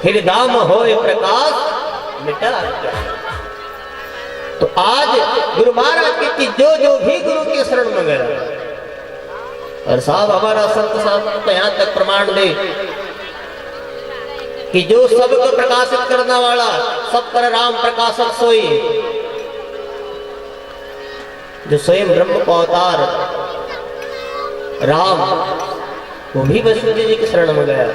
हृदय में होए प्रकाश मिटा क्या। तो आज गुरु महाराज की जो जो भी गुरु के शरण में गया, और साहब हमारा संत साहब तो यहां तक प्रमाण दे कि जो सबको प्रकाशित करने वाला, सब पर राम प्रकाशक सोई, जो स्वयं ब्रह्म को अवतार राम, वो भी वसुदेव जी के शरण में गया।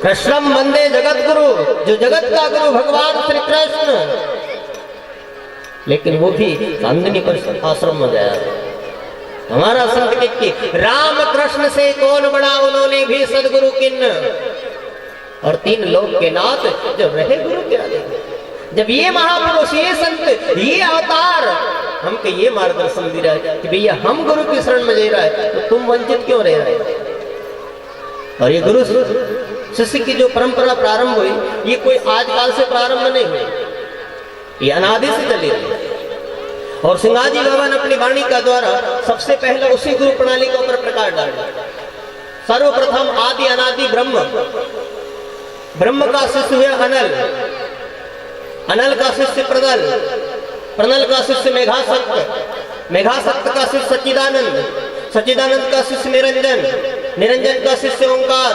कृष्णम वंदे जगत गुरु, जो जगत का गुरु भगवान श्री कृष्ण, लेकिन वो भी चांदनी पर आश्रम में गया। हमारा संत की राम कृष्ण से कौन बड़ा, उन्होंने भी सदगुरु किन्न, और तीन लोक के नाथ जब रहे गुरु के आगे। जब ये महापुरुष, ये संत, ये अवतार हमको ये मार्गदर्शन दे रहा है कि भैया हम गुरु की शरण में जा रहा है, तो तुम वंचित क्यों रह रहे हो। और ये गुरु शिष्य की जो परंपरा प्रारंभ हुई, ये कोई आजकल से प्रारंभ नहीं हुई, ये अनादि से चली रही। और सिंगाजी बाबा ने अपनी वाणी का द्वारा सबसे पहले उसी गुरु प्रणाली के ऊपर प्रकाश डाला। सर्वप्रथम आदि अनादि ब्रह्म, ब्रह्म का शिष्य हुआ अनल, अनल का शिष्य प्रनल, प्रनल का शिष्य मेघासक्त, मेघासक्त का शिष्य सच्चिदानंद, सच्चिदानंद का शिष्य निरंजन, निरंजन का शिष्य ओंकार,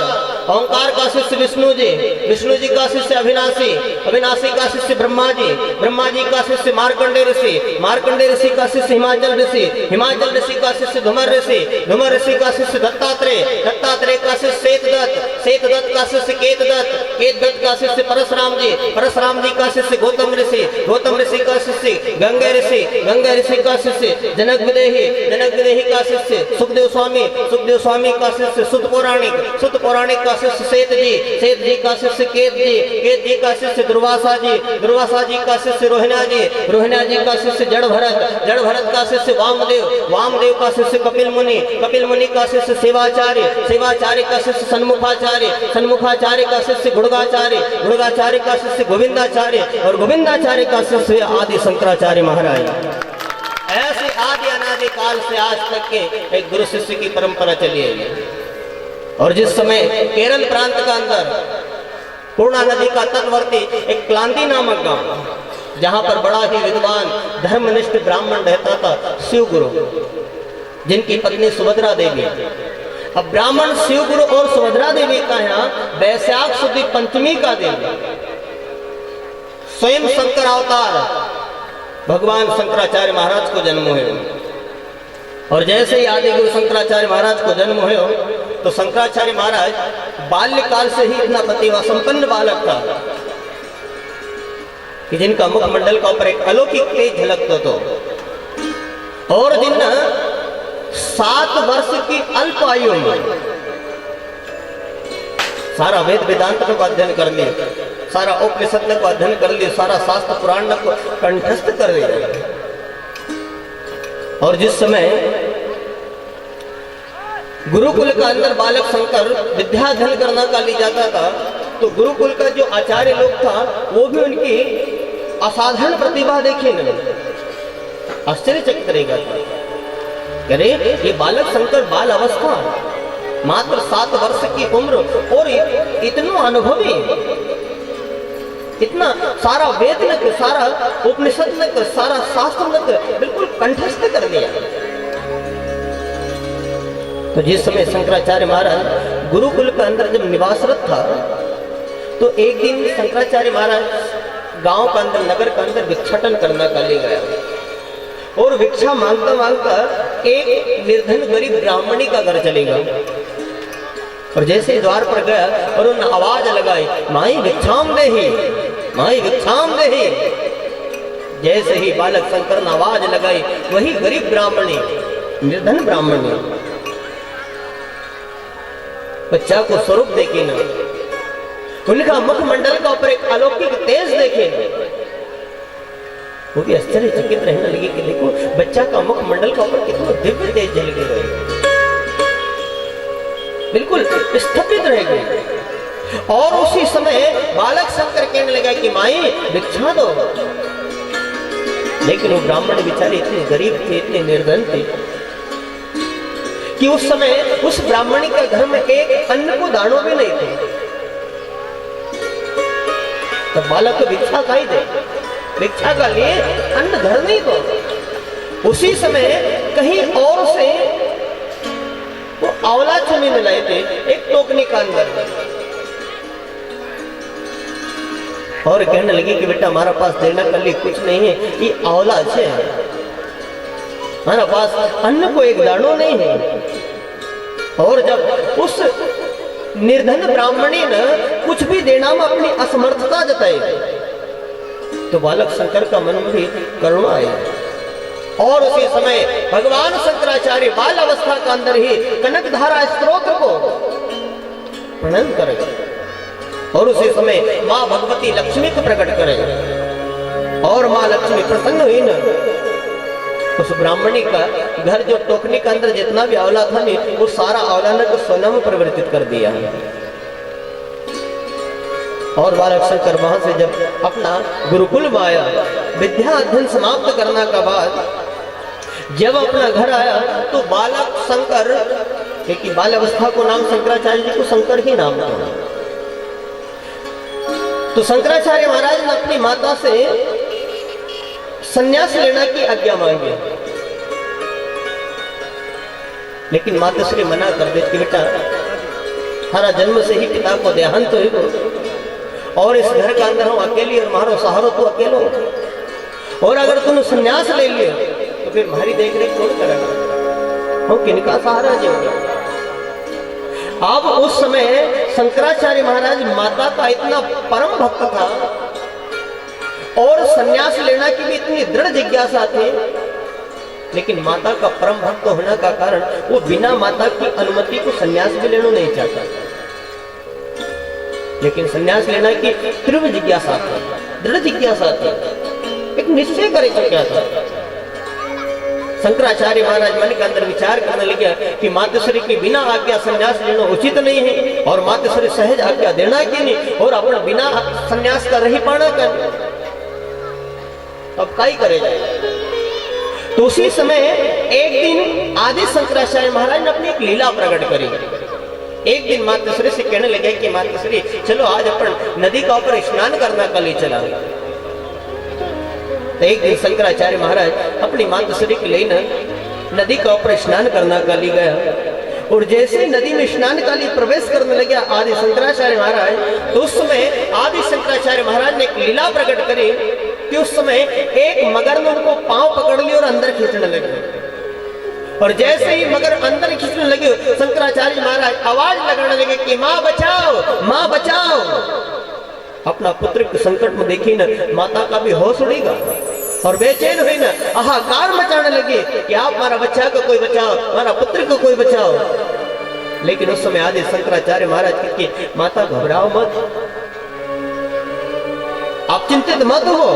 ओंकार का शिष्य विष्णु जी, विष्णु जी का शिष्य अविनाशी, अविनाशी का शिष्य ब्रह्मा जी, ब्रह्मा जी का शिष्य मार्कंडे ऋषि, मार्कंडे ऋषि का शिष्य हिमाचल ऋषि, हिमाचल ऋषि का शिष्य धुमर ऋषि, धुमर ऋषि का शिष्य दत्तात्रेय, दत्तात्रेय का शिष्य श्वेतदत्त, श्वेतदत्त का शिष्य केतदत्त, केतदत्त का शिष्य परशुराम जी, परशुराम जी का शिष्य गौतम ऋषि, गौतम ऋषि का शिष्य गंगा ऋषि, गंगा ऋषि का शिष्य जनक विदेही, जनक विदेही का शिष्य सुखदेव स्वामी, सुखदेव स्वामी का शिष्य सुत पौराणिक, सुत पौराणिक का शिष्य सेठ जी, सेठ जी का शिष्य केत जी, केत जी का शिष्य दुर्वासा जी, दुर्वासा जी का शिष्य रोहिणा जी, रोहिणा जी का शिष्य जड़ भरत, जड़ भरत का शिष्य वामदेव, वामदेव का शिष्य कपिल मुनि, कपिल मुनि का शिष्य सेवाचार्य, सेवाचार्य का शिष्य सन्मुखाचार्य, सन्मुखाचार्य का शिष्य गुड़गाचार्य, गुड़गाचार्य का शिष्य गोविंदाचार्य, और गोविंदाचार्य का शिष्य आदि शंकराचार्य महाराज। ऐसे आदि अनादि काल से आज तक के एक गुरु शिष्य की परंपरा चली है। और जिस समय केरल प्रांत का अंदर पूर्णा नदी का तटवर्ती एक क्लांति नामक गांव, जहां पर बड़ा ही विद्वान धर्मनिष्ठ ब्राह्मण रहता था शिव गुरु, जिनकी पत्नी सुभद्रा देवी। अब ब्राह्मण शिव गुरु और सुभद्रा देवी का यहाँ वैशाख शुद्ध पंचमी का दिन स्वयं शंकर अवतार भगवान शंकराचार्य महाराज को जन्म हुए। और जैसे ही आदि गुरु शंकराचार्य महाराज को जन्म हुए, तो शंकराचार्य महाराज बाल्यकाल से ही इतना प्रतिभा संपन्न बालक था कि जिनका मुखमंडल का ऊपर एक अलौकिक तेज झलकता तो। और जिन 7 वर्ष की अल्प आयु में सारा वेद वेदांत को अध्ययन कर लिया, सारा उपनिषद को अध्ययन कर लिया, सारा शास्त्र पुराण को कंठस्थ कर लिया। और जिस समय गुरुकुल का अंदर बालक शंकर विद्या अध्ययन करना का ले जाता था, तो गुरुकुल का जो आचार्य लोग था वो भी उनकी असाधारण प्रतिभा देखे न आश्चर्यचकित रहेगा। अरे ये बालक शंकर बाल अवस्था, मात्र 7 वर्ष की उम्र, और इतना अनुभवी, इतना सारा वेद न, सारा उपनिषद न, सारा शास्त्र न बिल्कुल कंठस्थ कर दिया। तो जिस समय शंकराचार्य महाराज गुरुकुल के अंदर जब निवासरत था, तो एक दिन शंकराचार्य महाराज गांव के अंदर, नगर के अंदर भिक्षाटन करना का ले गया। और भिक्षा मांगता मांगता एक निर्धन गरीब ब्राह्मणी का घर चलेगा। और जैसे द्वार पर गया और उन्होंने आवाज लगाई, माई भिक्षाम देहि, माई भिक्षाम देहि। जैसे ही बालक शंकर ने आवाज लगाई, वही गरीब ब्राह्मणी, निर्धन ब्राह्मणी बच्चा को स्वरूप देखे न, उनका मुखमंडल का ऊपर एक अलौकिक तेज देखे, वो भी आश्चर्यचकित रहने लगी कि देखो बच्चा का मुखमंडल का ऊपर कितना दिव्य तेज जल गए, बिल्कुल स्थापित रह गए। और उसी समय बालक शंकर कहने लगा कि माई भिक्षा दो। लेकिन वो ब्राह्मण बेचारे इतने गरीब थे, इतने निर्धन थे कि उस समय उस ब्राह्मणी के घर में एक अन्न को दानों भी नहीं थे। तो बालक को भिक्षा खाई दे, भिक्षा का लिए अन्न घर नहीं को। उसी समय कहीं और से वो आंवला चुनी में लाए थे एक टोकनी का अंदर, और कहने लगी कि बेटा हमारा पास देना के लिए कुछ नहीं है, ये आंवला अच्छे है, हमारा पास अन्न को एक दानो नहीं है। और जब उस निर्धन ब्राह्मणी ने कुछ भी देना में अपनी असमर्थता जताई, तो बालक शंकर का मन में भी करुणा आई, और उसी समय भगवान शंकराचार्य बाल अवस्था का अंदर ही कनकधारा स्तोत्र को प्रणयन करे, और उसी समय मां भगवती लक्ष्मी को प्रकट करे, और मां लक्ष्मी प्रसन्न हुई न। उस ब्राह्मणी का घर जो टोकनी के अंदर जितना भी आंवला था नहीं, वो सारा आंवला ने तो सोना में परिवर्तित कर दिया। और बालक शंकर वहां से जब अपना गुरुकुल में आया, विद्या अध्ययन समाप्त करने के बाद जब अपना घर आया, तो बालक शंकर, क्योंकि बाल अवस्था को नाम शंकराचार्य जी को शंकर ही नाम था, तो शंकराचार्य महाराज ने अपनी माता से संन्यास लेना की आज्ञा मांगी, लेकिन माताश्री मना कर देती, बेटा हमारा जन्म से ही पिता को देहांत तो ही, और इस घर के अंदर हम अकेली, और मारो सहारो तो अकेलो, और अगर तुमने संन्यास ले लिया तो फिर हमारी देख रेख कौन करेगा, हम किनका सहारा देंगे। अब उस समय शंकराचार्य महाराज माता का इतना परम भक्त था, और संन्यास लेना की भी इतनी दृढ़ जिज्ञासा थी, लेकिन माता का परम भक्त होने का कारण वो बिना माता की अनुमति को संन्यास भी लेना नहीं चाहता, लेकिन संन्यास लेना की तीव्र जिज्ञासा थी, दृढ़ जिज्ञासा थी, एक निश्चय करे चुका था। शंकराचार्य महाराज मन के अंदर विचार करने लगे कि माताश्री की बिना आज्ञा संन्यास लेना उचित नहीं है, और माताश्री सहज आज्ञा देना कि नहीं, और अपना बिना संन्यास का रही पाना कर, अब क्या ही करे जाए। तो उसी समय एक दिन आदि शंकराचार्य महाराज ने अपनी एक लीला प्रकट करी। एक दिन माताश्री से कहने लगे कि माताश्री चलो आज अपन नदी का ऊपर स्नान करना का लिए चला। तो एक दिन शंकराचार्य महाराज अपनी माताश्री के लिए नदी का ऊपर स्नान करना का लिए गया, और जैसे नदी में स्नान का लिए प्रवेश करने लगे आदि शंकराचार्य महाराज, तो उस समय आदि शंकराचार्य महाराज ने एक लीला प्रकट करी कि उस समय एक मगर ने उनको पांव पकड़ लिया और अंदर खींचने लगे, और जैसे ही मगर अंदर खींचने लगे शंकराचार्य महाराज आवाज लगाने लगे कि माँ बचाओ, माँ बचाओ। अपना पुत्र के संकट में देखी न माता का भी होश उड़ेगा, और बेचैन हुई न हाहाकार मचाने लगे कि आप हमारा बच्चा को कोई बचाओ, हमारा पुत्र को कोई बचाओ। लेकिन उस समय आदि शंकराचार्य महाराज की माता घबराओ मत, आप चिंतित मत हो,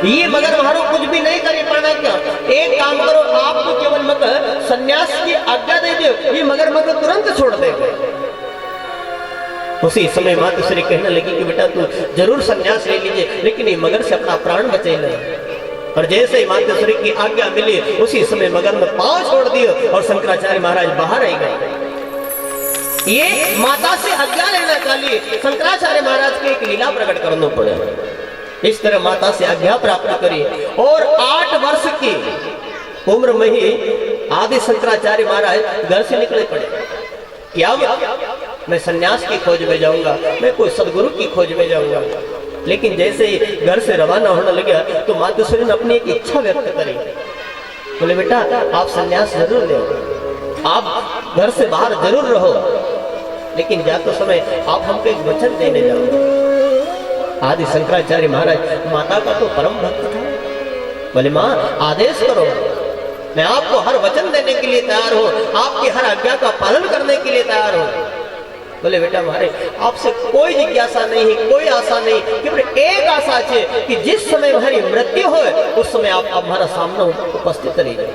ये मगर हमारो कुछ भी नहीं कर पाना क्या, एक काम करो, आपको केवल मगर संन्यास की आज्ञा दे दो, ये मगर तुरंत छोड़ देगा। उसी समय माताश्री कहने लगी कि बेटा तू जरूर संन्यास ले लीजिए, लेकिन ये मगर से अपना प्राण बचेगा। और जैसे ही माताश्री की आज्ञा मिली, उसी समय मगर ने पांव छोड़ दिए और शंकराचार्य महाराज बाहर आ गए। ये माता से आज्ञा लेने के लिए शंकराचार्य महाराज के एक लीला प्रकट करना पड़े। इस तरह माता से आज्ञा प्राप्त करी, और 8 वर्ष की उम्र में ही आदि शंकराचार्य महाराज घर से निकले पड़े। क्या मैं सन्यास की खोज में जाऊंगा, मैं कोई सदगुरु की खोज में जाऊंगा। लेकिन जैसे ही घर से रवाना होने लगा, तो माताश्री ने अपनी एक इच्छा व्यक्त करी, बोले बेटा आप सन्यास जरूर लो, आप घर से बाहर जरूर रहो, लेकिन जाते समय आप हमको एक वचन देने जाओ। आदि शंकराचार्य महाराज माता का तो परम भक्त था, बोले माँ आदेश करो, मैं आपको हर वचन देने के लिए तैयार हूँ, आपकी हर आज्ञा का पालन करने के लिए तैयार हूँ। बोले बेटा हमारे आपसे कोई जिज्ञासा नहीं, कोई आशा नहीं, केवल एक आशा है कि जिस समय हमारी मृत्यु हो उस समय आप हमारा सामने उपस्थित रह जाओ,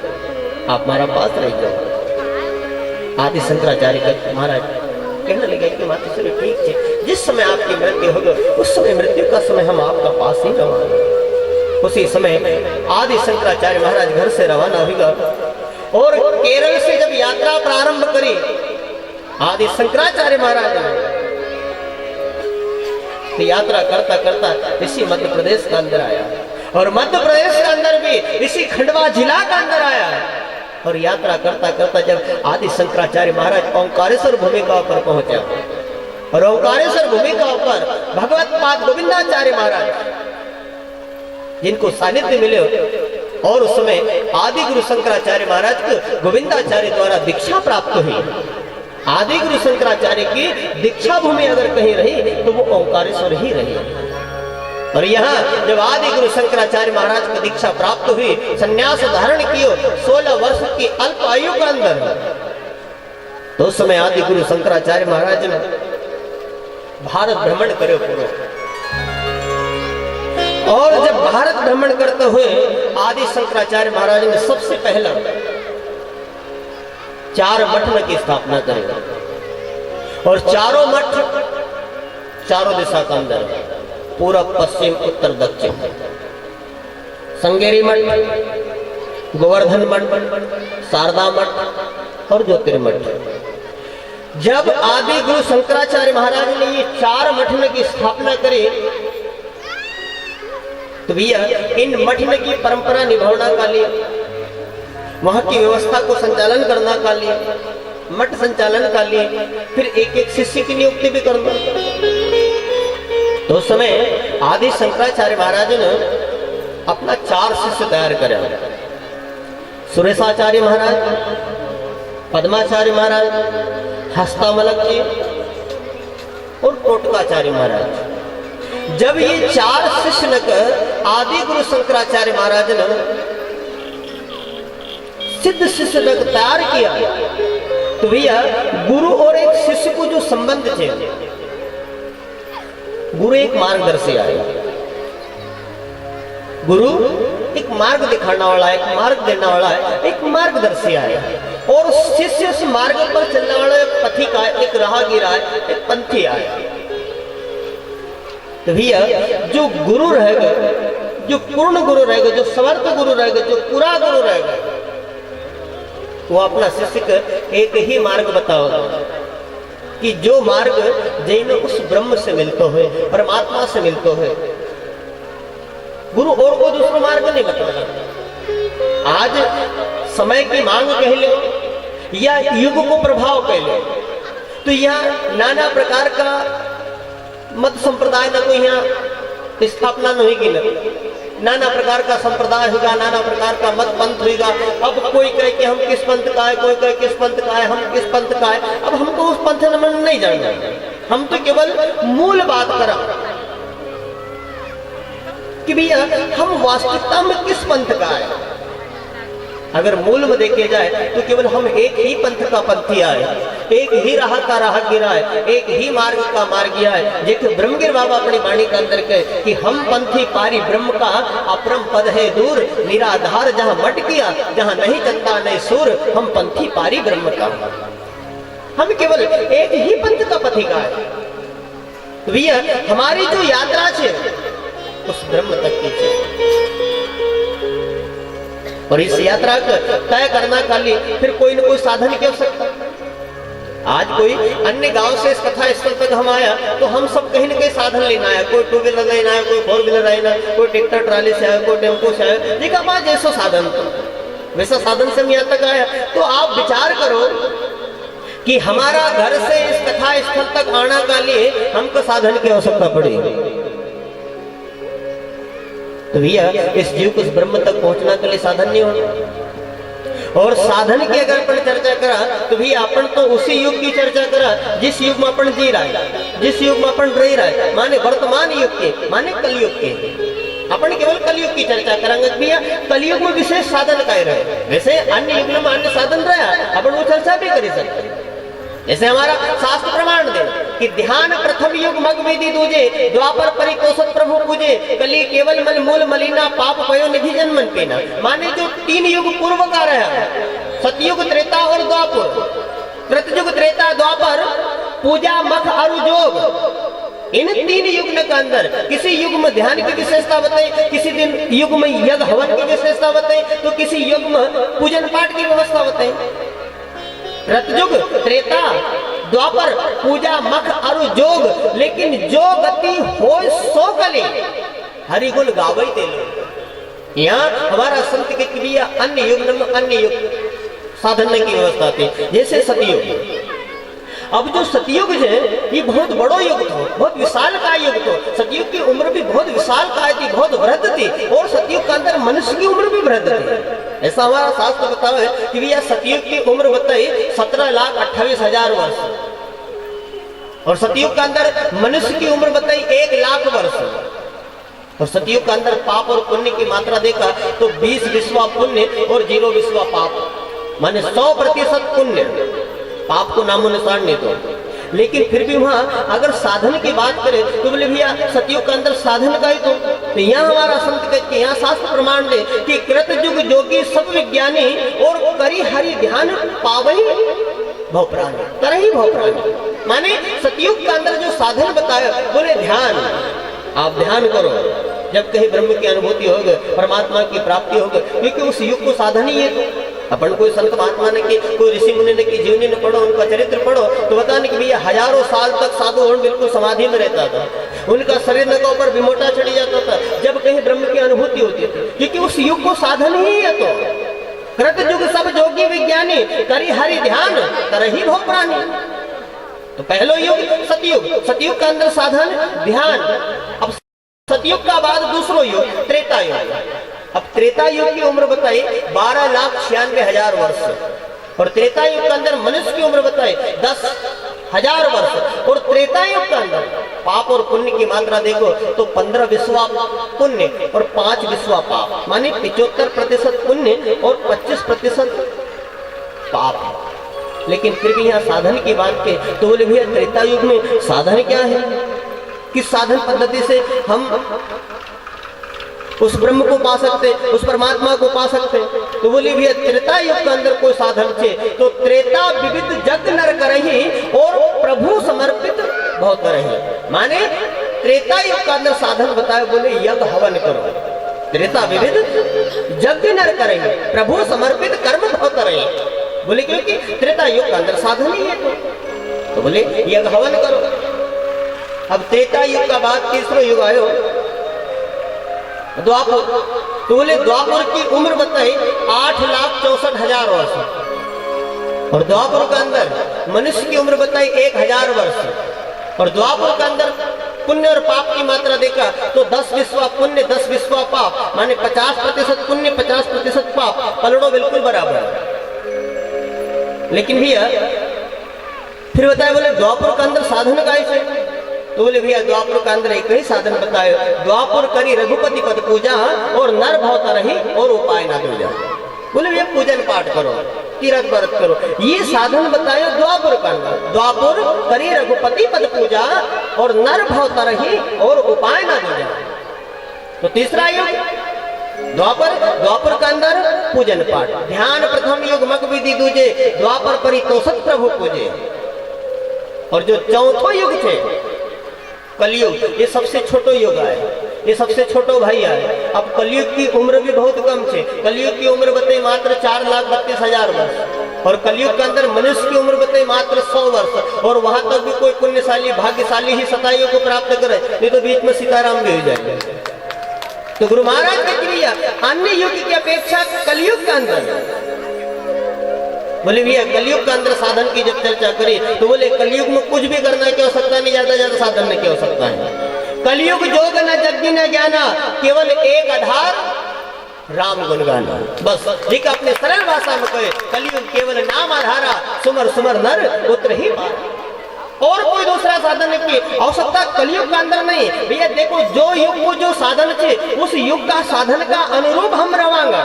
आप हमारा पास रह जाओ। आदि शंकराचार्य महाराज कहने लगे कि माताश्री ठीक है, जिस समय आपकी मृत्यु होगी उस समय मृत्यु का समय हम आपका पास ही रवाना। उसी समय आदि शंकराचार्य महाराज घर से रवाना होगा, और केरल से जब यात्रा प्रारंभ करी आदि शंकराचार्य महाराज ने, तो यात्रा करता करता इसी मध्य प्रदेश का अंदर आया और मध्य प्रदेश के अंदर भी इसी खंडवा जिला का अंदर आया और यात्रा करता करता जब आदि शंकराचार्य महाराज ओंकारेश्वर भूमिका पर पहुंचा और ओंकारेश्वर भूमिका पर भगवत पाद गोविंदाचार्य महाराज जिनको सानिध्य मिले और उस समय आदि गुरु शंकराचार्य महाराज को गोविंदाचार्य द्वारा दीक्षा प्राप्त हुई। आदि गुरु शंकराचार्य की दीक्षा भूमि अगर कहीं रही तो वो ओंकारेश्वर ही रही। और यहाँ जब आदि गुरु शंकराचार्य महाराज को दीक्षा प्राप्त हुई, संन्यास धारण किया 16 वर्ष की अल्प आयु के अंदर, तो उस समय आदि गुरु शंकराचार्य महाराज ने भारत भ्रमण करे पूरा। और जब भारत भ्रमण करते हुए आदि शंकराचार्य महाराज ने सबसे पहला 4 मठ की स्थापना करी और चारों मठ चारों दिशा के अंदर पूरब पश्चिम उत्तर दक्षिण, संगेरी मठ, गोवर्धन मठ, शारदा मठ और ज्योतिर्मठ। जब आदि गुरु शंकराचार्य महाराज ने ये 4 मठन की स्थापना करी तो भैया इन मठन की परंपरा निभाना का लिए, वहां की व्यवस्था को संचालन करना का लिए, मठ संचालन का लिए फिर एक एक शिष्य की नियुक्ति भी करना। तो उस समय आदि शंकराचार्य महाराज ने अपना 4 शिष्य तैयार करे, सुरेशाचार्य महाराज, पद्माचार्य महाराज, हस्तामलक जी और टोटकाचार्य महाराज। जब ये 4 शिष्य लेकर आदि गुरु शंकराचार्य महाराज ने सिद्ध शिष्य लग तैयार किया तो भैया गुरु और एक शिष्य को जो संबंध थे, गुरु एक मार्गदर्शी आया, गुरु एक मार्ग दिखाने वाला है, एक मार्ग देने वाला है, एक मार्गदर्शी आया और शिष्य उस मार्ग पर चलने वाला एक पथिक आया, एक राहगीर आया, एक पंथी आया। तो भैया जो गुरु रहेगा, जो पूर्ण गुरु रहेगा, जो समर्थ गुरु रहेगा, जो पूरा गुरु रहेगा, वो अपना शिष्य को एक ही मार्ग बताओगा कि जो मार्ग जैन उस ब्रह्म से मिलते हुए, परमात्मा से मिलते हुए, गुरु और को दूसरा मार्ग नहीं बताना। आज समय की मांग कह लो या युग को प्रभाव कह लो तो यहाँ नाना प्रकार का मत संप्रदाय न कोई यहाँ स्थापना नहीं की, नाना प्रकार का संप्रदाय होगा, नाना प्रकार का मत पंथ होगा। अब कोई कहे कि हम किस पंथ का है, कोई कहे किस पंथ का है, हम किस पंथ का है। अब हमको उस पंथ में नहीं जानना, हम तो केवल मूल बात करा कि भैया हम वास्तविकता में किस पंथ का है। अगर मूल में देखे जाए तो केवल हम एक ही पंथ का पंथी आए, एक ही राह का राहगीर है, एक ही मार्ग का मार्गी है। जेके ब्रह्मगिर बाबा अपनी वाणी के अंदर कहे कि हम पंथी पारी ब्रह्म का अपरम पद है दूर, निराधार जहां मट किया, जहां नहीं चंदा नहीं सूर, हम पंथी पारी ब्रह्म का। हम केवल एक ही पंथ का पथिका है। तो भैया हमारी जो यात्रा है उस ब्रह्म तक की है और इस यात्रा को तय करना का लिए फिर कोई न कोई साधन की आवश्यकता। आज कोई अन्य गांव से इस कथा स्थल तक हम आया तो हम सब कहीं न कहीं साधन लेना है, कोई 2 व्हीलर लेना है, कोई 4 व्हीलर लेना, कोई ट्रैक्टर ट्राली से आया, कोई टेम्पो से आया। देखा बात जैसा साधन वैसा साधन से हम यहाँ तक आया। तो आप विचार करो कि हमारा घर से इस कथा स्थल तक आना का लिए हमको साधन की आवश्यकता पड़ी। तो भैया इस जीव को इस ब्रह्म तक पहुंचना के लिए साधन नहीं होना। और साधन की अगर अपन चर्चा करा तो भैया अपन तो उसी युग की चर्चा करा जिस युग में अपन जी रहा है, जिस युग में अपन रह रहा है, माने वर्तमान युग के, माने कलयुग के। अपन केवल कलयुग की चर्चा करेंगे भैया। कलयुग में विशेष साधन का रहे, वैसे अन्य युग में अन्य साधन रहा अपन वो चर्चा भी कर सकते। जैसे हमारा शास्त्र प्रमाण दे कि ध्यान प्रथम युग मग विधि दूजे, द्वापर परितोषत प्रभु पूजे, कली केवल मन मूल मलिना पाप पयो निधि जन्मन पीना। माने जो 3 युग पूर्व का रहा, सतयुग त्रेता और द्वापर, कृतयुग त्रेता द्वापर, पूजा मख और जोग। इन 3 युग के अंदर किसी युग में ध्यान की विशेषता बताई, किसी दिन युग में यज्ञ हवन की विशेषता बताई, तो किसी युग में पूजन पाठ की व्यवस्था बताई। रतयुग त्रेता द्वापर पूजा मख अरु जोग, लेकिन जो गति हो सो कले हरि गुण गावई ते लोग। यहाँ हमारा संत के क्रिया अन्य युग साधन की व्यवस्था थी, जैसे सतयुग। अब जो सतयुग है ये बहुत बड़ो युग था, बहुत विशाल का युग था। सतयुग की उम्र भी बहुत विशाल काय थी, बहुत वृहद थी, और सतयुग के अंदर मनुष्य की उम्र भी वृहद थी। ऐसा हमारा शास्त्र बताओ है कि भैया सतयुग की उम्र बताई 17,28,000 वर्ष, और सतयुग के अंदर मनुष्य की उम्र बताई 1,00,000 वर्ष। और सतयुग के अंदर पाप और पुण्य की मात्रा देखा तो 20 विश्वा पुण्य और 0 विश्वा पाप, माने 100% पुण्य, पाप को नामो निशान नहीं तो। लेकिन फिर भी वहां अगर साधन की बात करें तो बोले भैया सतयुग के अंदर साधन का ही तो यहाँ हमारा संत कहते हैं, यहाँ शास्त्र प्रमाण दे कि कृत युग जोगी सब विज्ञानी और करी हरि ध्यान पावई भवप्राणी, तरही भवप्राणी। माने सतयुग के अंदर जो साधन बताया बोले ध्यान, आप ध्यान करो, जब कहीं ब्रह्म की अनुभूति होगी, परमात्मा की प्राप्ति होगी, क्योंकि उस युग को साधन ही है। अपन कोई संत महात्मा ने की, कोई ऋषि मुनि ने की जीवनी ने पढ़ो, उनका चरित्र पढ़ो तो बताने कि भैया हजारों साल तक साधु बिल्कुल समाधि में रहता था, उनका शरीर के ऊपर विमोटा चढ़ी जाता था जब कहीं ब्रह्म की अनुभूति होती थी, क्योंकि उस युग को साधन ही है। तो कृत युग सब जोगी विज्ञानी करी हरि ध्यान तरही भव प्राणी। तो पहलो युग सतयुग, सतयुग के अंदर साधन ध्यान। अब सतयुग का बाद दूसरो युग त्रेता युग। अब त्रेता युग की उम्र बताई 12,96,000 वर्ष, और त्रेता युग के अंदर मनुष्य की उम्र बताई 10,000 वर्ष। और त्रेता युग के अंदर पाप और पुण्य की मात्रा देखो तो 15 विश्वा पुण्य और 5 विश्वा पाप, माने 75% पुण्य और 25% पाप। लेकिन फिर भी यहाँ साधन की बात के तो बोले भैया त्रेता युग में साधन क्या है, किस साधन पद्धति से हम उस ब्रह्म को पा सकते, उस परमात्मा को पा सकते। तो बोले भैया त्रेता युग के अंदर कोई साधन थे तो त्रेता विविध जग नर करही और प्रभु समर्पित भव करही। माने त्रेता युग के अंदर साधन बताए, बोले यज्ञ हवन करो, त्रेता विविध जग नर करही प्रभु समर्पित कर्म भव करही। बोले क्योंकि त्रेता युग के अंदर साधन ही है। तो बोले यज्ञ हवन करो। अब त्रेता युग का बाद तीसरा युग आयो द्वापर। तो बोले द्वापर की उम्र बताई 8,64,000 वर्ष, और द्वापर के अंदर मनुष्य की उम्र बताई 1,000 वर्ष। और द्वापर के अंदर पुण्य और पाप की मात्रा देखा तो 10 विश्वा पुण्य 10 विश्वा पाप, माने 50% पुण्य 50% पाप, पलड़ो बिल्कुल बराबर है। लेकिन भैया फिर बताया बोले द्वापर के अंदर साधन कैसे, तो बोले भैया द्वापर के अंदर एक ही साधन बताए, द्वापर करी रघुपति पद पूजा और नर भवता रही और उपाय ना दूजा। बोले भैया पूजन पाठ करो, तीर्थ व्रत करो, ये साधन बताए द्वापर का अंदर। द्वापर करी रघुपति पद पूजा और नर भवता रही और उपाय ना दूजा। तो तीसरा युग द्वापर, द्वापर के अंदर पूजन पाठ ध्यान प्रथम युग मक विधि दूजे, द्वापर परितोषक प्रभु पूजे। और जो चौथो युग थे कलयुग, ये सबसे छोटो युग है, ये सबसे छोटो भाई है। अब कलयुग की उम्र भी बहुत कम थे, कलयुग की उम्र बताई मात्र 4,32,000 वर्ष, और कलयुग के अंदर मनुष्य की उम्र बताई मात्र 100 वर्ष। और वहां तक भी कोई पुण्यशाली भाग्यशाली ही शतायु को प्राप्त करे, नहीं तो बीच में सीताराम भी हो जाएंगे। तो गुरु महाराज की क्रिया अन्य युग की अपेक्षा कलयुग के अंदर, बोले भैया कलयुग के अंदर साधन की जब चर्चा करी तो बोले कलयुग में कुछ भी करना क्या हो सकता नहीं, ज्यादा ज्यादा साधन में क्या हो सकता है। कलयुग जोग न जग्गी न ज्ञाना, केवल एक आधार राम गुण गाना। बस ठीक अपने सरल भाषा में कहे कलयुग केवल नाम आधारा, सुमर सुमर नर उतर ही पार। और कोई दूसरा साधन की आवश्यकता कलयुग के अंदर नहीं। भैया देखो जो युग को जो साधन थे उस युग का साधन का अनुरूप हम रवांगा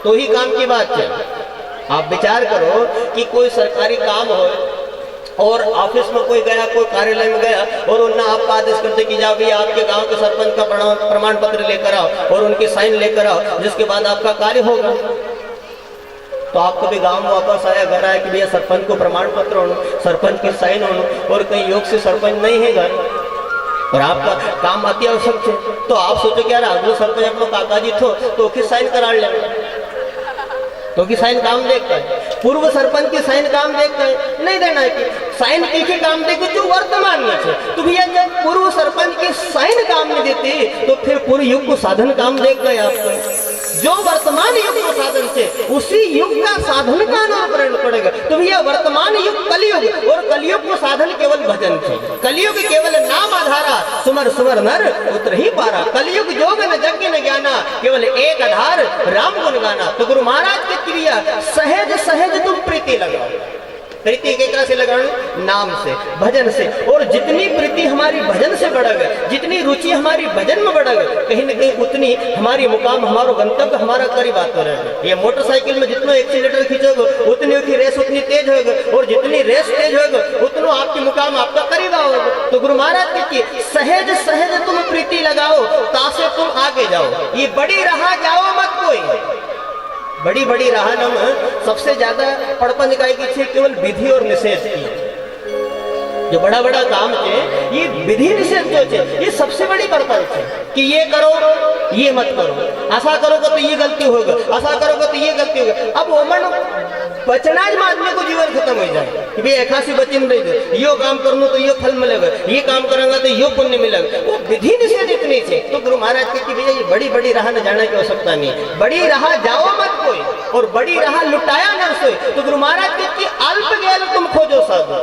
तो ही काम की बात है। आप विचार करो कि कोई सरकारी काम हो और ऑफिस में कोई गया, कोई कार्यालय में गया और उन्हें आपका आदेश करते कि जाओ भैया आपके गांव के सरपंच का प्रमाण पत्र लेकर आओ और उनकी साइन लेकर आओ, जिसके बाद आपका कार्य होगा। तो आप कभी गांव में वापस आया, घर आया कि भैया सरपंच को प्रमाण पत्र होना, सरपंच की साइन होना, और कहीं योग से सरपंच नहीं है घर और आपका काम अति आवश्यक है, तो आप सोचो कि यार अगले सरपंच अपना काका जी थो तो किस साइन करा ले, तो कि साइन काम देखता है। पूर्व सरपंच की साइन काम देख गए नहीं देना है कि साइन की काम देखे जो वर्तमान में है। तो भैया जब पूर्व सरपंच की साइन काम नहीं देती तो फिर पूर्व युग को साधन काम देख गए आपको। जो वर्तमान युग को साधन से उसी युग का साधन का अनुकरण पड़ेगा। तो भैया वर्तमान युग कलयुग और कलयुग को साधन केवल भजन थे। कलयुग केवल नाम आधारा सुमर सुमर नर उतर ही पारा। कलयुग जोग न यज्ञ न ज्ञाना केवल एक आधार राम गुण गाना। तो गुरु महाराज की क्रिया सहज सहज तुम प्रीति लगाओ। प्रीति एक तरह से लगाओ नाम से भजन से। और जितनी प्रीति हमारी भजन से बढ़ेगा, जितनी रुचि हमारी भजन में बढ़ेगा, कहीं न कहीं उतनी हमारी मुकाम हमारा गंतव्य हमारा करीब आता रहेगा। ये मोटरसाइकिल में जितना एक्सीलेटर खींचोगे उतनी की रेस उतनी तेज होगा और जितनी रेस तेज होगा उतना आपकी मुकाम आपका करीब आओगे। तो गुरु महाराज कहती सहज सहज तुम प्रीति लगाओ तासे तुम आगे जाओ। ये बड़ी राह जाओ मत कोई। बड़ी बड़ी राह नम सबसे ज्यादा पड़पन निकाय की छे केवल विधि और निषेध की। जो बड़ा बड़ा काम है ये विधि निषेध जो है ये सबसे बड़ी पड़पन है कि ये करो ये मत करो, ऐसा करोगे तो ये गलती होगा, ऐसा करोगे तो ये गलती होगा। अब ओमन बचना में आदमी को जीवन खत्म हो जाए कि भाई एकासी बच्चे में रह दे यो काम करनो तो यो फल मिलेगा, ये काम करेंगे तो यो पुण्य मिलेगा। वो विधि निषेध इतनी से। तो गुरु महाराज कहते भैया ये बड़ी बड़ी राह न जाने की आवश्यकता नहीं। बड़ी राह जाओ मत कोई और बड़ी राह लुटाया न सोए। तो गुरु महाराज कहते अल्प गेल तुम खोजो साधु।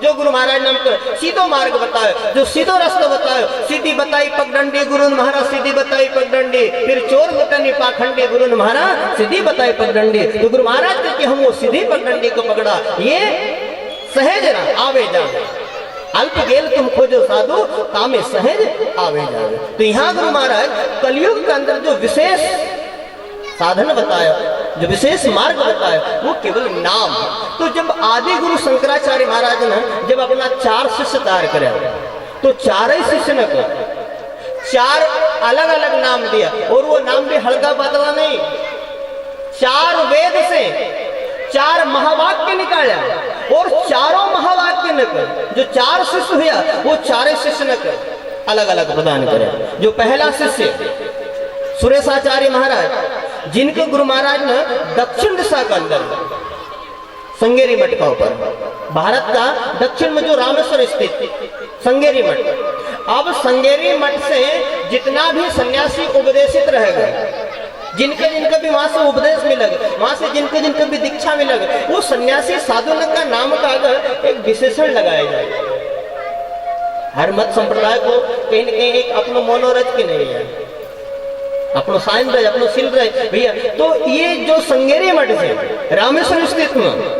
जो गुरु महाराज नाम कर सीधो मार्ग बताए, जो सीधो रास्ता बताए, सीधी बताई पगडंडी गुरु महाराज सीधी बताई पगडंडी। फिर चोर लुटनी पाखंडी गुरु महाराज सीधी बताई पगडंडी। तो गुरु महाराज कहते हम वो सीधी पगडंडी को पकड़ा ये सहज ना आवे जावे। अल्प गेल तुम खोजो साधु तामे सहज आवे जावे। तो यहाँ गुरु महाराज कलयुग के अंदर जो विशेष साधन बताया, जो विशेष मार्ग बताया वो केवल नाम। तो जब आदि गुरु शंकराचार्य महाराज ने जब अपना 4 शिष्य तैयार कराया तो 4 ही शिष्य ने 4 अलग अलग नाम दिया। और वो नाम भी हल्का पतला नहीं, 4 वेद से 4 महावाक्य निकाला और चारों महावाक्य ने जो 4 शिष्य हुआ वो 4 शिष्य ने अलग अलग प्रदान करे। जो पहला शिष्य सुरेशाचार्य महाराज जिनको गुरु महाराज ने दक्षिण दिशा का अंदर संगेरी मठ का ऊपर भारत का दक्षिण में जो रामेश्वर स्थित संगेरी मठ। अब संगेरी मठ से जितना भी सन्यासी उपदेशित रहेगा, जिनके जिनका भी वहां से उपदेश मिलेगा, वहां से जिनके जिनका भी दीक्षा मिलेगा, वो सन्यासी साधु का नाम का अगर एक विशेषण लगाया जाए। हर मत संप्रदाय को कहीं न कहीं एक अपनो मनोरथ की नहीं है, अपनो साइन रहे अपनो सिल रहे भैया। तो ये जो संगेरी मठ है रामेश्वर स्थित में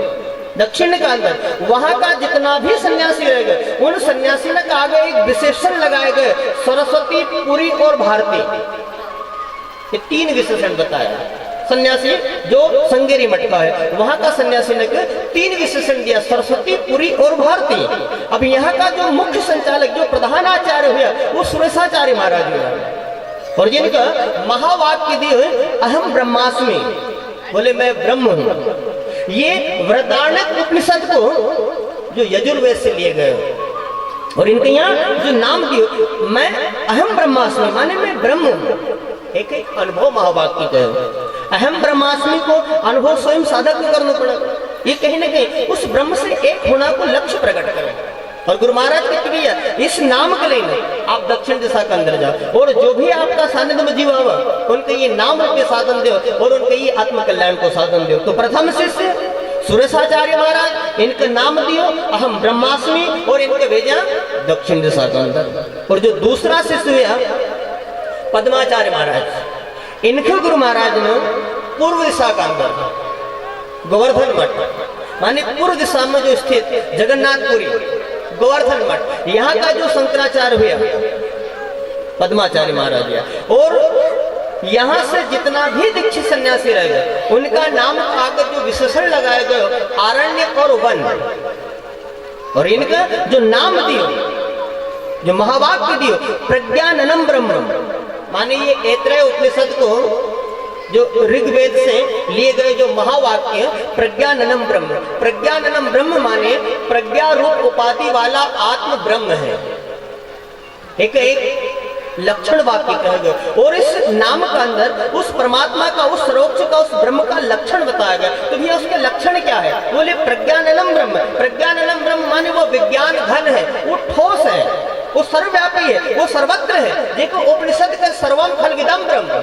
दक्षिण का अंदर वहां का जितना भी सन्यासी रहेगा उन सन्यासी ने आगे एक विशेषण लगाए गए सरस्वती पुरी और भारती। ये 3 विशेषण बताया सन्यासी जो संगेरी मठ का है वहां का सन्यासी ने 3 विशेषण दिया सरस्वती पुरी और भारती। अब यहाँ का जो मुख्य संचालक जो प्रधान आचार्य हुआ वो सुरेशाचार्य महाराज हुआ और जिनका महावाक्य दिए अहम ब्रह्मास्मि बोले मैं ब्रह्म हूं। ये वृदारण्यक उपनिषद को जो यजुर्वेद से लिए गए और इनके यहाँ जो नाम दिए मैं अहम ब्रह्मास्मि माने मैं ब्रह्म हूं। एक एक अनुभव महावाक्य का अहम ब्रह्मास्मि को अनुभव स्वयं साधक को करना पड़ेगा। ये कहीं ना कहीं उस ब्रह्म से एक होना को लक्ष्य प्रकट करेगा। और गुरु महाराज की क्रिया इस नाम के लिए आप दक्षिण दिशा के अंदर जाओ और जो भी आपका सानिध्य में जीव आवा उनके ये नाम के साधन दो और उनके ये आत्म कल्याण को साधन दो। तो प्रथम शिष्य सुरेशाचार्य महाराज इनका नाम दियो अहम ब्रह्मास्मि और इनके भेजा दक्षिण दिशा के अंदर। और जो दूसरा शिष्य हुआ पद्माचार्य महाराज इनके गुरु महाराज ने पूर्व दिशा का अंदर गोवर्धन मठ माने पूर्व दिशा में जो स्थित जगन्नाथपुरी गोवर्धन मठ यहाँ का जो शंकराचार्य हुआ पद्माचार्य महाराज हुआ। और यहाँ से जितना भी दीक्षित सन्यासी रहेगा उनका नाम आकर जो विशेषण लगाए गए आरण्य और वन। और इनका जो नाम दियो जो महावाक्य दियो प्रज्ञाननम ब्रह्म माने ये ऐत्रेय उपनिषद को जो ऋग्वेद से लिए गए जो महावाक्य प्रज्ञाननम ब्रह्म। प्रज्ञाननम ब्रह्म माने प्रज्ञा रूप उपाधि वाला आत्म ब्रह्म है। एक लक्षण वाक्य कहे गए और इस नाम का अंदर उस परमात्मा का, उस सरोक्ष का, उस ब्रह्म का लक्षण बताया गया। तो भैया उसके लक्षण क्या है? बोले प्रज्ञाननम ब्रह्म। प्रज्ञाननम ब्रह्म माने वो विज्ञान घन है, वो ठोस है, वो सर्वव्यापी है, वो सर्वत्र है। देखो उपनिषद का सर्वम खलविदम ब्रह्म,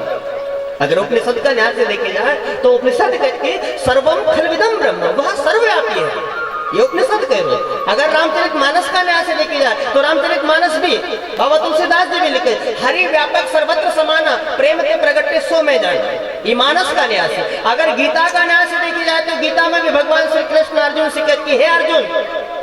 अगर उपनिषद का ध्यान से देखे जाए तो उपनिषद कहते सर्वम खलविदम ब्रह्म, वह सर्वव्यापी है, ये उपनिषद कह रहे। अगर रामचरितमानस का न्याय से देखे जाए तो रामचरितमानस भी बाबा तुलसीदास जी भी लिखे हरि व्यापक सर्वत्र समाना प्रेम के प्रगटे सो में जाए, ये मानस का न्याय से। अगर गीता का न्याय से देखी जाए तो गीता में भी भगवान श्री कृष्ण अर्जुन से कहते हे अर्जुन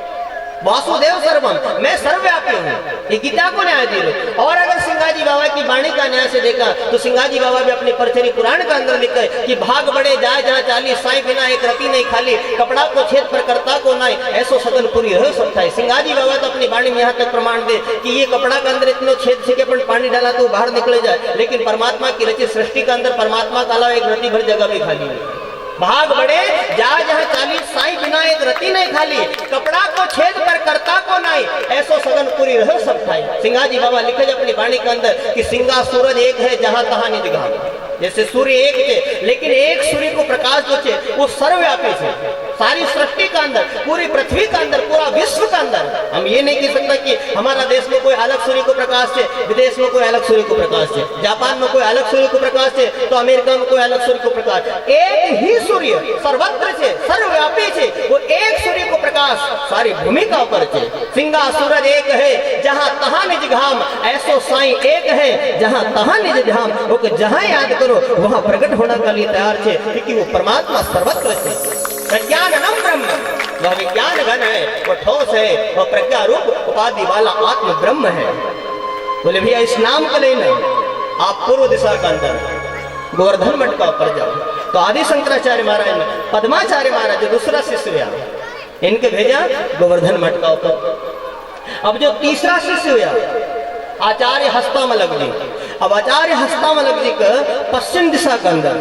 वासुदेव सर्वम, मैं सर्वव्यापी हूँ, ये गीता को न्याय दे रहे। और अगर सिंगाजी बाबा की वाणी का न्याय से देखा तो सिंगाजी बाबा भी अपने परचरी पुराण का अंदर लिखे कि भाग बड़े जाए जहाँ चाली, साई बिना एक रति नहीं खाली, कपड़ा को छेद पर करता को नहीं, ऐसो सदन पूरी हो सकता है। सिंगाजी बाबा तो अपनी वाणी में यहाँ तक प्रमाण दे कि ये कपड़ा के अंदर इतने छेद से अपन पानी डाला तो बाहर निकले जाए, लेकिन परमात्मा की रचित सृष्टि के अंदर परमात्मा का अलावा एक रति भर जगह भी खाली है। भाग बड़े जा जहाँ चाली, साई बिना एक रति नहीं खाली, कपड़ा को छेद पर करता को नहीं, ऐसो सगन पूरी रह सकता है। सिंगाजी बाबा लिखे अपनी वाणी के अंदर कि सिंगा सूरज एक है जहाँ तहाँ निज घाम, जैसे सूर्य एक है लेकिन एक सूर्य को प्रकाश जो है वो सर्वव्यापी है, सारी सृष्टि का अंदर, पूरी पृथ्वी का अंदर, पूरा विश्व का अंदर। हम ये नहीं कह सकते कि हमारा देश में कोई अलग सूर्य को प्रकाश है, विदेश में कोई अलग सूर्य को प्रकाश है, जापान में कोई अलग सूर्य को प्रकाश है, तो अमेरिका में कोई अलग सूर्य को प्रकाश। एक ही सूर्य सर्वत्र से सर्वव्यापी है, वो एक सूर्य को प्रकाश सारी भूमि का ऊपर है। सिंगा सूरज एक है जहाँ तहाँ निज घाम, ऐसो साई एक है जहाँ तहाँ निज धाम, वो जहाँ याद करो वहाँ प्रकट होने के लिए तैयार है, क्योंकि वो परमात्मा सर्वत्र है। प्रज्ञाननम ब्रह्म, वह विज्ञान घन है, वो ठोस है, वह प्रज्ञा रूप उपाधि वाला आत्म ब्रह्म है। बोले भैया इस नाम को लेना आप पूर्व दिशा के अंदर गोवर्धन मठ का ऊपर जाओ तो आदि शंकराचार्य महाराज ने पद्माचार्य महाराज जो दूसरा शिष्य हुआ इनके भेजा गोवर्धन मठ का ऊपर। अब जो तीसरा शिष्य हुआ आचार्य हस्तामलक जी, अब आचार्य हस्तामलक जी का पश्चिम दिशा के अंदर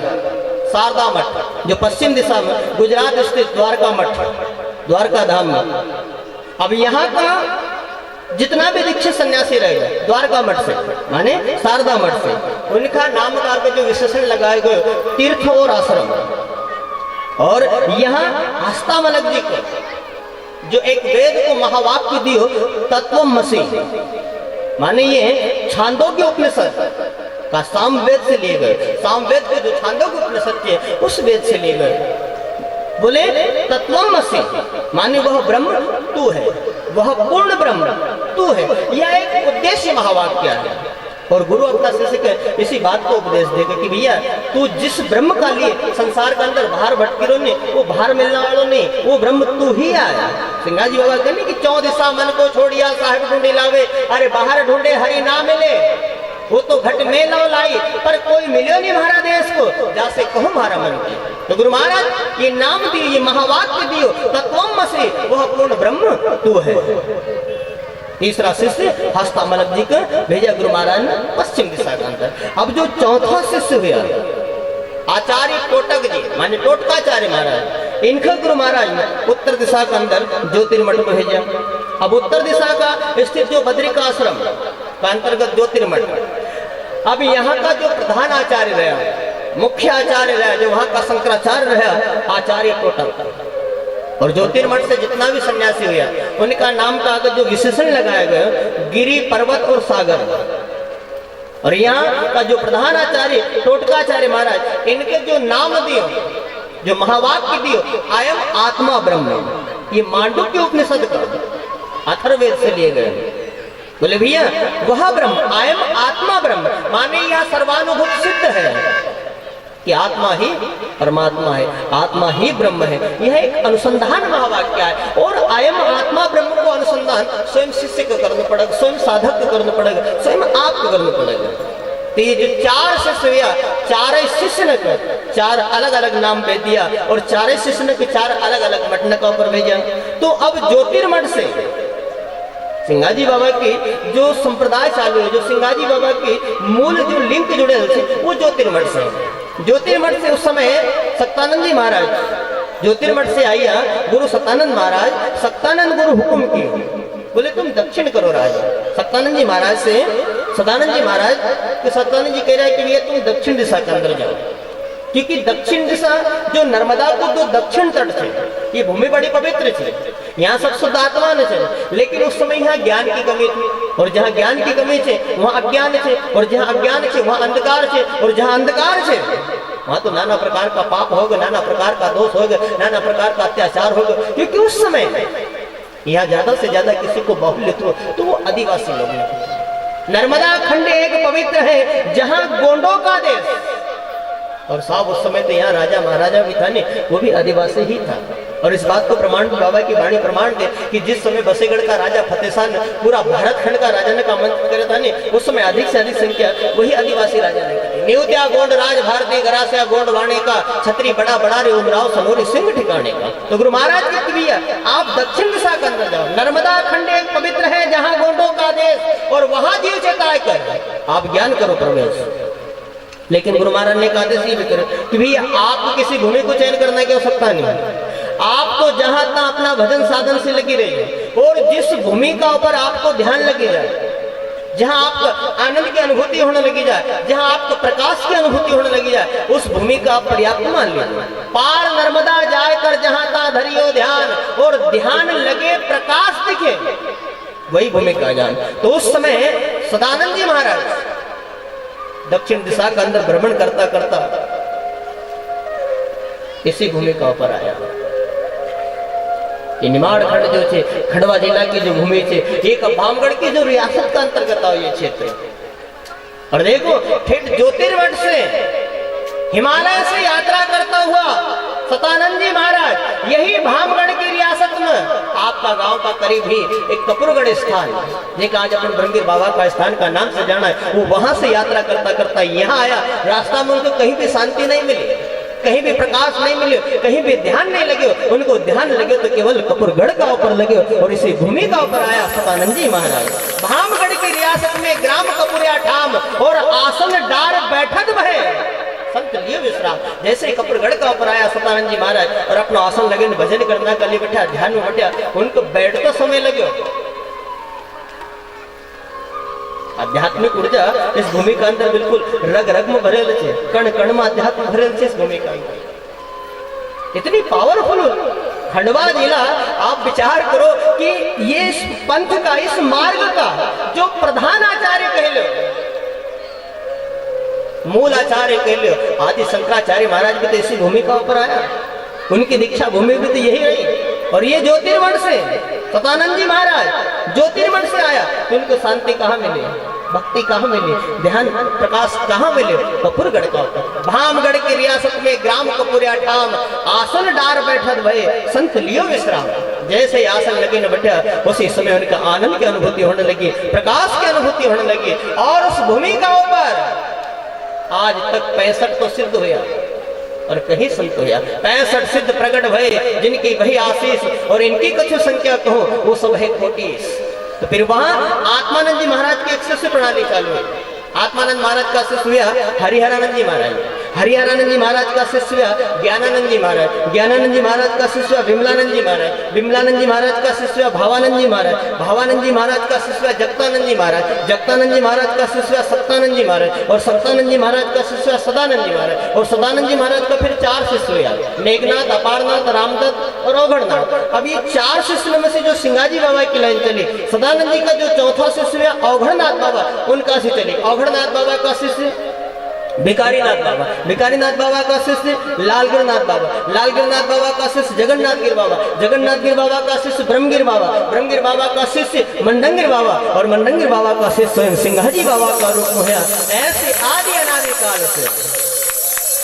शारदा मठ जो पश्चिम दिशा में गुजरात स्थित द्वारका मठ, द्वारका धाम में। अब यहाँ का जितना भी दीक्षित सन्यासी रहेगा द्वारका मठ से माने शारदा मठ से, उनका नामकार के जो विशेषण लगाए गए तीर्थ और आश्रम। और यहाँ हस्तामलक जी को जो एक वेद को महावाक्य दियो तत्वमसि, माने ये छांदोग्य उपनिषद का सामवेद से लिए गए, सामवेद के जो छांदोग्य उपनिषद के उस वेद से लिए गए। बोले तत्वमसि माने वह ब्रह्म तू है, वह पूर्ण ब्रह्म तू है, यह एक उद्देश्य महावाक्य है। और गुरु अपना शिष्य के इसी बात को उपदेश देगा कि भैया तू जिस ब्रह्म का लिए संसार के अंदर बाहर भटकी नहीं, वो बाहर मिलने वालों नहीं, वो ब्रह्म तू ही आया। सिंगाजी बाबा कहने कि 14 दिशा मन को छोड़िया साहेब ढूंढे लावे, अरे बाहर ढूंढे हरि ना मिले, वो तो घट में लो लाई, पर कोई मिलो नहीं हमारा देश को, जैसे कहो हमारा मन की। तो गुरु महाराज ये नाम दियो, ये महावाक्य दियो तत्वमसि, वह पूर्ण ब्रह्म तू है। तीसरा शिष्य हस्तामलक जी का भेजा गुरु महाराज ने पश्चिम दिशा के अंदर। अब जो चौथा शिष्य हुआ आचार्य टोटक जी माने टोटकाचार्य महाराज, इनका गुरु महाराज ने उत्तर दिशा के अंदर ज्योतिर्मठ में भेजा। अब उत्तर दिशा का स्थित जो बद्रिका आश्रम का अंतर्गत ज्योतिर्मठ, अब यहाँ का जो प्रधान आचार्य रहा, मुख्य आचार्य रहा, जो वहाँ का शंकराचार्य रहा आचार्य टोटक। और ज्योतिर्मठ से जितना भी सन्यासी हुआ उनका नाम का अगर जो विशेषण लगाया गया गिरी, पर्वत और सागर। और यहाँ का जो प्रधान आचार्य टोटकाचार्य महाराज, इनके जो नाम दियो, जो महावाक्य दियो अयम आत्मा ब्रह्म, ये मांडुक्य उपनिषद का अथर्ववेद से लिए गए। बोले भैया वह ब्रह्म अयम आत्मा ब्रह्म माने यह सर्वानुभूत सिद्ध है कि आत्मा ही परमात्मा है, आत्मा ही ब्रह्म है। यह एक अनुसंधान महावाक्य है। और अयम आत्मा ब्रह्म को अनुसंधान स्वयं शिष्य को करना पड़ेगा, स्वयं साधक को करना पड़ेगा, स्वयं आप को करना पड़ेगा। तो ये जो चार शिष्य हुआ, चार शिष्य ने चार अलग अलग नाम दे दिया और चार शिष्य ने चार अलग अलग मठ का ऊपर भेजा। तो अब ज्योतिर्मठ से सिंगाजी बाबा की जो संप्रदाय चालू है, जो सिंगाजी बाबा की मूल जो लिंक जुड़े थे वो ज्योतिर्मठ से। ज्योतिर्मठ से उस समय सत्तानंद जी महाराज ज्योतिर्मठ से आया गुरु सत्तानंद महाराज, सत्तानंद गुरु हुक्म की बोले तुम दक्षिण करो राज। सत्तानंद जी महाराज से सदानंद जी महाराज तो सदानंद जी कह रहे हैं कि भैया तुम दक्षिण दिशा के अंदर जाओ, क्योंकि दक्षिण दिशा जो नर्मदा को जो दक्षिण तट है ये भूमि बड़ी पवित्र है, यहाँ सब शुद्ध आत्मा है। लेकिन उस समय यहाँ ज्ञान की कमी थी, और जहाँ ज्ञान की कमी है वहाँ अज्ञान है, और जहाँ अज्ञान है वहाँ अंधकार है, और जहाँ अंधकार है वहाँ तो नाना प्रकार का पाप होगा, नाना प्रकार का दोष होगा, नाना प्रकार का अत्याचार होगा। क्योंकि उस समय यहाँ ज्यादा से ज्यादा किसी को बाहुल्य हो तो वो आदिवासी लोग हैं। नर्मदा खंड एक पवित्र है जहाँ गोंडों का देश, और साहब उस समय तो यहाँ राजा महाराजा भी था नहीं, वो भी आदिवासी ही था। और इस बात को प्रमाण बाबा की वाणी प्रमाण दे कि जिस समय बसेगढ़ का राजा फतेहसान पूरा भारत खंड का राजा ने का मंत्र करे था नहीं, उस समय अधिक से अधिक संख्या वही आदिवासी राजा ने की। न्यूत्या गोंड राज भारती गरास्या गोंड वाणे का छत्री बड़ा बड़ा रे उमराव सनोरी सिंह ठिकाने का। तो गुरु महाराज की भैया आप दक्षिण दिशा के अंदर जाओ, नर्मदा खंड एक पवित्र है जहाँ गोंडों का देश, और वहां जीव चेताए कर आप ज्ञान करो प्रवेश। लेकिन गुरु महाराज ने कहा ये भी करो कि भैया आपको किसी भूमि को चयन करने की आवश्यकता नहीं, आप तो जहां तक अपना भजन साधन से लगी रही, और जिस भूमि का ऊपर आपको ध्यान लगी जाए, जहां आपको आनंद की अनुभूति होने लगी जाए, जहां आपको प्रकाश की अनुभूति होने लगी जाए, उस भूमि का आप पर्याप्त मान लीजिए। पार नर्मदा जाकर जहां ता धरियो ध्यान, और ध्यान लगे प्रकाश दिखे वही भूमि का जान। तो उस समय सदानंद जी महाराज दक्षिण दिशा के अंदर भ्रमण करता करता इसी भूमि का ऊपर आया। ये निमाड़ खंड जो छे खंडवा जिला की जो भूमि छे, एक भामगढ़ की जो रियासत का अंतर्गत आओ ये क्षेत्र। और देखो ठेठ ज्योतिर्वट से हिमालय से यात्रा करता हुआ सतानंद जी महाराज यही भामगढ़ की रियासत में आपका गांव का करीब ही एक कपूरगढ़ स्थान, जिसका आज अपन ब्रह्मगिर बाबा का स्थान का नाम से जाना है, वो वहां से यात्रा करता करता यहाँ आया। रास्ता में उनको कहीं भी शांति नहीं मिली, कहीं भी प्रकाश नहीं मिले, कहीं भी ध्यान नहीं लगे। उनको ध्यान लगे तो केवल कपूरगढ़ का ऊपर लगे, और इसी भूमि का ऊपर आया सतानंद जी महाराज। भामगढ़ की रियासत में ग्राम कपूरिया ठाम, और आसन डार बैठक भय संत लियो विश्राम। जैसे ही कपूरगढ़ का ऊपर आया सतानंद जी महाराज और अपना आसन लगे भजन करना के लिए बैठा, ध्यान में बैठा, उनको बैठते समय लगे। आध्यात्मिक ऊर्जा इस भूमि के अंदर बिल्कुल रग रग में भरेल है, कण कण में अध्यात्म भरेल है इस भूमि का। इतनी पावरफुल खंडवा जिला, आप विचार करो कि ये पंथ का, इस मार्ग का जो प्रधान आचार्य कह लो, मूल आचार्य कह लो, आदि शंकराचार्य महाराज भी तो इसी भूमि का ऊपर आया, उनकी दीक्षा भूमि भी तो यही रही। और ये ज्योतिर्मठ से सतानंद जी महाराज ज्योतिर्मठ से आया, तो उनको शांति कहाँ मिली, भक्ति कहाँ मिली, ध्यान प्रकाश कहाँ मिले? कपूरगढ़ का ऊपर। भामगढ़ की रियासत में ग्राम कपूरिया ठाम, आसन डार बैठक भय संत लियो विश्राम। जैसे आसन लगे न बैठा, उसी समय उनका आनंद की अनुभूति होने लगी, प्रकाश की अनुभूति होने लगी। और उस भूमि का ऊपर आज तक 65 तो सिद्ध हुआ और कहीं संत हुआ, 65 सिद्ध प्रकट भय, जिनकी वही आशीष और इनकी कुछ संख्या कहो वो सब है 40। तो फिर वहां आत्मानंद जी महाराज की एक शिष्य प्रणाली चालू है। आत्मानंद महाराज का शिष्य हुआ हरिहरानंद जी महाराज, हरिहरानंद जी महाराज का शिष्य हुआ ज्ञानानंद जी महाराज, ज्ञानानंद जी महाराज का शिष्य हुआ विमलानंद जी महाराज, विमलानंद जी महाराज का शिष्य हुआ भावानंद जी महाराज, भावानंद जी महाराज का शिष्य हुआ जगतानंद जी महाराज, जगतानंद जी महाराज का शिष्य हुआ सत्तानंद जी महाराज, और सत्तानंद जी महाराज का शिष्य हुआ सदानंद जी महाराज, और सदानंद जी महाराज का फिर 4 शिष्य हुआ, मेघनाथ, अपारनाथ, रामदत्त और अवघड़नाथ। अब ये 4 शिष्य में से जो सिंगाजी बाबा की लाइन चली, सदानंद जी का जो चौथा शिष्य हुआ अवघड़नाथ बाबा, उनका से चली। अवघड़नाथ बाबा का शिष्य भिकारीनाथ बाबा, भिकारीनाथ बाबा का शिष्य लालगिरनाथ बाबा, लालगिरनाथ बाबा का शिष्य जगन्नाथ गिर बाबा, जगन्नाथ गिर बाबा का शिष्य ब्रह्मगिर बाबा, ब्रह्मगिर बाबा का शिष्य मंडंगिर बाबा, और मंडंगिर बाबा का शिष्य स्वयं सिंघाजी बाबा का रूप में है। ऐसे आदि अनादि काल से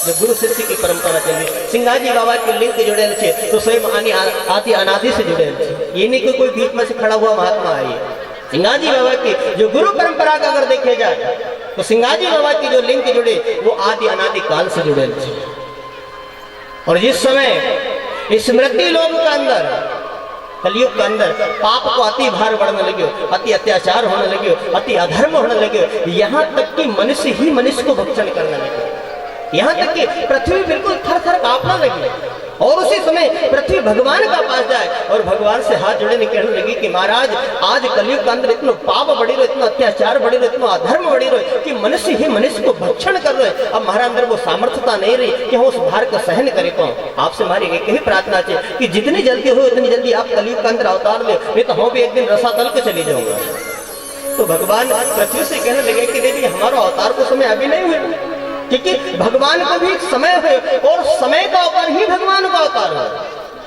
जो गुरु शिष्य की परंपरा चली, सिंघाजी बाबा के लिंक जुड़े थे तो स्वयं आदि अनादि से जुड़े थे। ये नहीं कि कोई बीच में से खड़ा हुआ महात्मा है। सिंघाजी बाबा की जो गुरु परंपरा का अगर देखे जाए तो सिंघाजी बाबा की जो लिंक जुड़े वो आदि अनादि काल से जुड़े थे। और जिस समय स्मृति लोक के अंदर, कलयुग के अंदर पाप को अति भार बढ़ने लगे, अति अत्याचार होने लगे, अति अधर्म होने लगे, यहाँ तक कि मनुष्य ही मनुष्य को भक्षण करने लगे, यहाँ तक कि पृथ्वी बिल्कुल थर थर कांपने लगी। और उसी समय पृथ्वी भगवान का पास जाए और भगवान से हाथ जोड़े कहने लगी कि महाराज आज कलयुग के अंदर इतना पाप बढ़ी रहो, इतना अत्याचार बढ़ी रहो, इतना अधर्म बढ़ी रहो कि मनुष्य ही मनुष्य को भक्षण कर रहे। अब हमारा अंदर वो सामर्थ्यता नहीं रही कि हम उस भार को सहन करे पाऊं। आपसे हमारी एक ही प्रार्थना है कि जितनी जल्दी हो उतनी जल्दी आप कलयुग के अंदर अवतार ले, नहीं तो हम भी एक दिन रसातल को चली जाऊंगा। तो भगवान पृथ्वी से कहने लगे कि देवी हमारा अवतार को समय अभी नहीं हुआ, क्योंकि भगवान को भी समय है और समय का ऊपर ही भगवान का अवतार है।